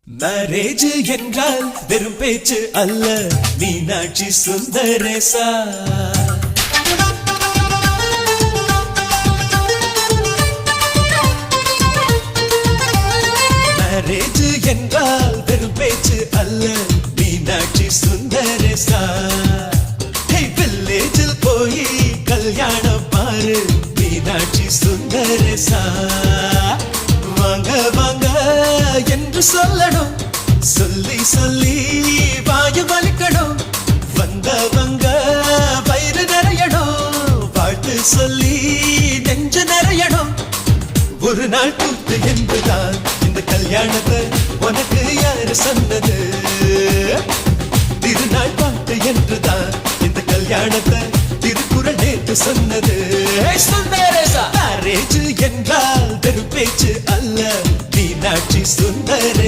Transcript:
Marriage என்றால் வெறும் பேச்சு அல்ல, மீனாட்சி சுந்தரேசா. மேரேஜ் என்றால் வெறும் பேச்சு அல்ல, மீனாட்சி சுந்தரேசா. வில்லேஜில் போய் கல்யாணம் பாரு, மீனாட்சி சுந்தரேசா. வாங்க வாங்க என்று சொல்லணும், சொல்லி சொல்லி வாயு வலிக்கணும். வந்தவங்க வயிறு நிறையணும், வாழ்த்து சொல்லி நெஞ்சு நிறையணும். ஒரு நாள் கூத்து என்புதான் இந்த கல்யாணத்தை உனக்கு யாரு சொன்னது? திருநாள் பாட்டு என்றுதான் இந்த கல்யாணத்தை திருக்குறள் நேற்று சொன்னது. மேரேஜ் என்றால் வெறும் பேச்சு அல்ல, மீனாட்சி சுந்தரேசா.